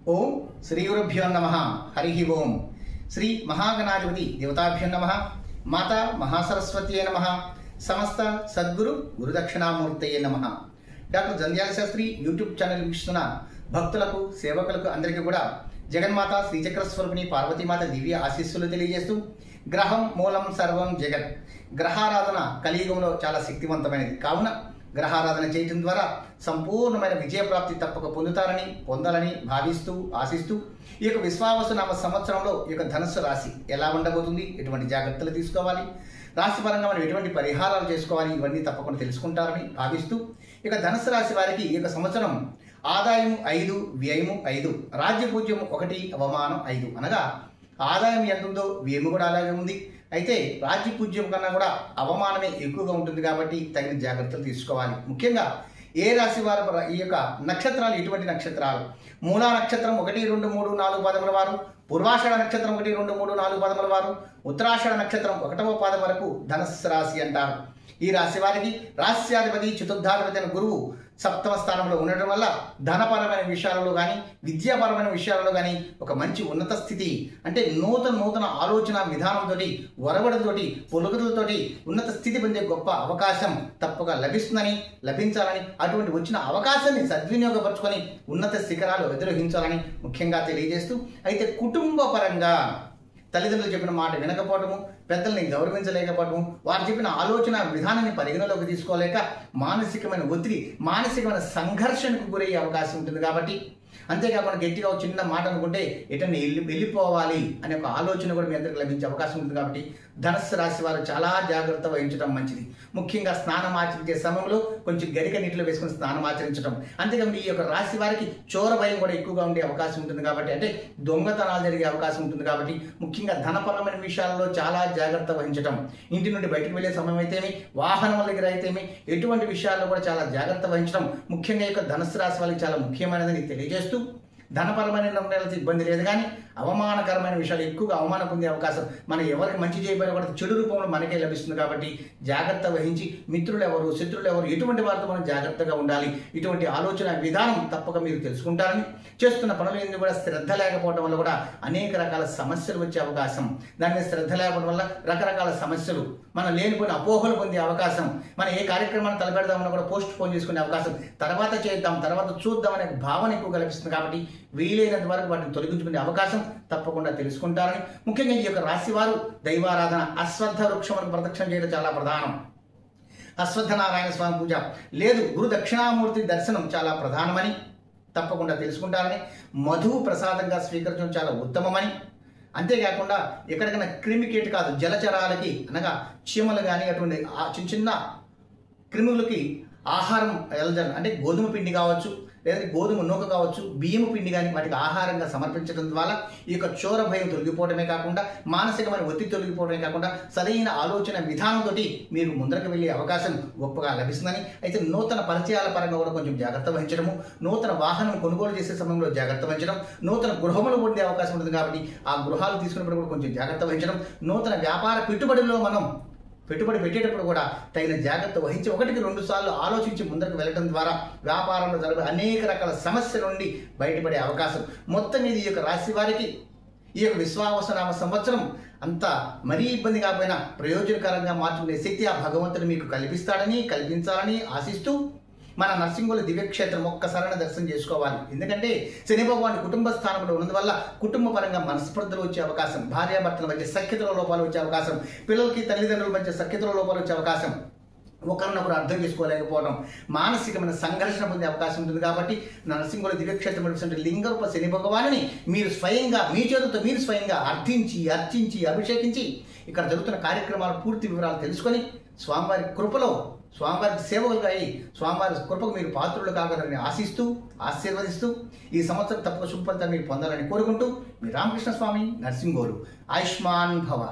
ఓం శ్రీ గురుభ్యో నమః. హరి ఓం. శ్రీ మహాగణాధిపతి దేవతాభ్యో నమః. మాతా మహాసరస్వత్యై నమః. సమస్త సద్గురు గురుదక్షిణామూర్తయే నమః. Doctor Jandhyala Sastri YouTube channel వీక్షిస్తున్న భక్తులకు సేవకులకు అందరికీ కూడా జగన్మాత శ్రీచక్ర స్వరూపిణి పార్వతీమాత దివ్య ఆశీస్సులు తెలియజేస్తూ, గ్రహం మూలం సర్వం జగత్, గ్రహారాధన కలియుగంలో చాలా శక్తివంతమైనది. కావున గ్రహారాధన చేయటం ద్వారా సంపూర్ణమైన విజయప్రాప్తి తప్పక పొందాలని భావిస్తూ ఆశిస్తూ, ఈ యొక్క విశ్వావసు నామ సంవత్సరంలో ఈ యొక్క ధనుస్సు రాశి ఎలా ఉండబోతుంది, ఎటువంటి జాగ్రత్తలు తీసుకోవాలి, రాశి పరంగా మనం ఎటువంటి పరిహారాలు చేసుకోవాలి, ఇవన్నీ తప్పకుండా తెలుసుకుంటారని భావిస్తూ, ఇక ధనుస్సు రాశి వారికి ఈ యొక్క సంవత్సరం ఆదాయం 5, వ్యయము 5, రాజ్యపూజ్యం 1, అవమానం 5. అనగా ఆదాయం ఎంత ఉందో వ్యయము కూడా అలాగే ఉంది. అయితే రాజ్యపూజ్యం కన్నా కూడా అవమానమే ఎక్కువగా ఉంటుంది కాబట్టి తగిన జాగ్రత్తలు తీసుకోవాలి. ముఖ్యంగా ఏ రాశి వారు ఈ యొక్క నక్షత్రాలు ఎటువంటి నక్షత్రాలు, మూలా నక్షత్రం 1, 2, 3, 4 పాదముల వారు, పూర్వాషాఢ నక్షత్రం 1, 2, 3, 4 పాదముల వారు, ఉత్తరాషాఢ నక్షత్రం 1వ పాదం వరకు ధనుస్సు రాశి అంటారు. ఈ రాశి వారికి రాశ్యాధిపతి చతుర్థాధిపతి అయిన గురువు 7వ స్థానంలో ఉండడం వల్ల ధనపరమైన విషయాలలో కానీ విద్యాపరమైన విషయాలలో కానీ ఒక మంచి ఉన్నత స్థితి, అంటే నూతన ఆలోచన విధానంతో ఒరవడితోటి పొలుగులతోటి ఉన్నత స్థితి పొందే గొప్ప అవకాశం తప్పక లభించాలని, అటువంటి వచ్చిన అవకాశాన్ని సద్వినియోగపరచుకొని ఉన్నత శిఖరాలు అధిరోహించాలని ముఖ్యంగా తెలియజేస్తూ, అయితే కుటుంబ పరంగా తల్లిదండ్రులు చెప్పిన మాట వినకపోవటము, పెద్దల్ని గౌరవించలేకపోవటము, వారు చెప్పిన ఆలోచన విధానాన్ని పరిగణలోకి తీసుకోలేక మానసికమైన ఒత్తిడి, మానసికమైన సంఘర్షణకు గురయ్యే అవకాశం ఉంటుంది. కాబట్టి అంతేకాకుండా గట్టిగా ఒక చిన్న మాట అనుకుంటే ఎటన్నా వెళ్ళిపోవాలి అనే ఒక ఆలోచన కూడా మీ అందరికి లభించే అవకాశం ఉంటుంది. కాబట్టి ధనుస్సు రాశి వారు చాలా జాగ్రత్త వహించడం మంచిది. ముఖ్యంగా స్నానం ఆచరించే సమయంలో కొంచెం గరిక నీటిలో వేసుకుని స్నానం ఆచరించడం. అంతేకాకుండా ఈ యొక్క రాశి వారికి చోర భయం కూడా ఎక్కువగా ఉండే అవకాశం ఉంటుంది. కాబట్టి అంటే దొంగతనాలు జరిగే అవకాశం ఉంటుంది. కాబట్టి ముఖ్యంగా ధనపరమైన విషయాలలో చాలా జాగ్రత్త వహించడం, ఇంటి నుండి బయటకు వెళ్ళే సమయం అయితేమి, వాహనముల దగ్గర అయితేమి, ఎటువంటి విషయాల్లో కూడా చాలా జాగ్రత్త వహించడం ముఖ్యంగా ఈ యొక్క ధనుస్సు రాశి వారికి చాలా ముఖ్యమైనదని తెలియజేస్తూ, ధనపరమైన నిర్ణయాలతో ఇబ్బంది లేదు, కానీ అవమానకరమైన విషయాలు ఎక్కువగా అవమానం పొందే అవకాశం, మనం ఎవరికి మంచి చేయబోయినా కూడా చెడు రూపంలో మనకే లభిస్తుంది. కాబట్టి జాగ్రత్త వహించి మిత్రులు ఎవరు, శత్రులు ఎవరు, ఎటువంటి వారితో మనం జాగ్రత్తగా ఉండాలి, ఇటువంటి ఆలోచన విధానం తప్పక మీరు తెలుసుకుంటారని, చేస్తున్న పనులు ఎందుకు కూడా శ్రద్ధ లేకపోవడం వల్ల కూడా అనేక రకాల సమస్యలు వచ్చే అవకాశం, దాని మీద శ్రద్ధ లేకపోవడం వల్ల రకరకాల సమస్యలు, మనం లేనిపోయిన అపోహలు పొందే అవకాశం, మనం ఏ కార్యక్రమాన్ని తలపెడదామన్నా కూడా పోస్ట్ పోన్ చేసుకునే అవకాశం, తర్వాత చేద్దాం తర్వాత చూద్దాం అనే భావన ఎక్కువగా లభిస్తుంది. కాబట్టి వీలైనంత వరకు వాటిని తొలగించుకునే అవకాశం తప్పకుండా తెలుసుకుంటారని, ముఖ్యంగా ఈ యొక్క రాశి వారు దైవారాధన, అశ్వత్థ వృక్షమును ప్రదక్షిణ చేయడం చాలా ప్రధానం. అశ్వత్థ నారాయణ స్వామి పూజ లేదు, గురు దక్షిణామూర్తి దర్శనం చాలా ప్రధానమని తప్పకుండా తెలుసుకుంటారని, మధువు ప్రసాదంగా స్వీకరించడం చాలా ఉత్తమమని, అంతేకాకుండా ఎక్కడికైనా క్రిమికేట్ కాదు జలచరాలకి, అనగా చీమలు కానీ అటువంటి చిన్న క్రిములకి ఆహారం ఎలజన్, అంటే గోధుమ పిండి కావచ్చు, లేదా గోధుమ నూక కావచ్చు, బియ్యము పిండి కానీ వాటికి ఆహారంగా సమర్పించడం ద్వారా ఈ యొక్క చోర భయం తొలగిపోవడమే కాకుండా, మానసికమైన ఒత్తిడి తొలగిపోవడమే కాకుండా, సరైన ఆలోచన విధానంతో మీరు ముందరకు వెళ్ళే అవకాశం గొప్పగా లభిస్తుందని. అయితే నూతన పరిచయాల పరంగా కూడా కొంచెం జాగ్రత్త వహించడము, నూతన వాహనం కొనుగోలు చేసే సమయంలో జాగ్రత్త వహించడం, నూతన గృహములు పొందే అవకాశం ఉంటుంది. కాబట్టి ఆ గృహాలు తీసుకున్నప్పుడు కూడా కొంచెం జాగ్రత్త వహించడం, నూతన వ్యాపార పెట్టుబడుల్లో మనం పెట్టుబడి పెట్టేటప్పుడు కూడా తగిన జాగ్రత్త వహించి 1-2 సార్లు ఆలోచించి ముందరకు వెళ్ళడం ద్వారా వ్యాపారంలో జరిగే అనేక రకాల సమస్యల నుండి బయటపడే అవకాశం. మొత్తం మీద ఈ యొక్క రాశి వారికి ఈ యొక్క విశ్వావసనామ సంవత్సరం అంత మరీ ఇబ్బంది కాకపోయినా ప్రయోజనకరంగా మార్చుకునే శక్తి ఆ భగవంతుడు మీకు కల్పించాలని ఆశిస్తూ, మన నర్సింగోలు దివ్యక్షేత్రం ఒక్కసారైనా దర్శనం చేసుకోవాలి. ఎందుకంటే శని భగవాన్ కుటుంబ స్థానంలో ఉన్నందువల్ల కుటుంబ పరంగా మనస్పర్ధలు వచ్చే అవకాశం, భార్యాభర్తల మధ్య సఖ్యతలో లోపాలు వచ్చే అవకాశం, పిల్లలకి తల్లిదండ్రుల మధ్య సఖ్యతలో లోపాలు వచ్చే అవకాశం, ఒకరినొకరు అర్థం చేసుకోలేకపోవడం, మానసికమైన సంఘర్షణ పొందే అవకాశం ఉంటుంది. కాబట్టి నరసింహుల దివ్యక్షేత్రం లింగరూప శని భగవాన్ని మీరు స్వయంగా మీ చేతులతో మీరు స్వయంగా అర్చించి అభిషేకించి ఇక్కడ జరుగుతున్న కార్యక్రమాల పూర్తి వివరాలు తెలుసుకొని స్వామివారి కృపలో స్వామివారి సేవకులుగా అయి స్వామివారి కృపకు మీరు పాత్రులు కాగలరని ఆశీర్వదిస్తూ ఈ సంవత్సరం తప్పక శుభ ఫలితాన్ని మీరు పొందాలని కోరుకుంటూ, మీ రామకృష్ణ స్వామి, నర్సింగోలు. ఆయుష్మాన్ భవ.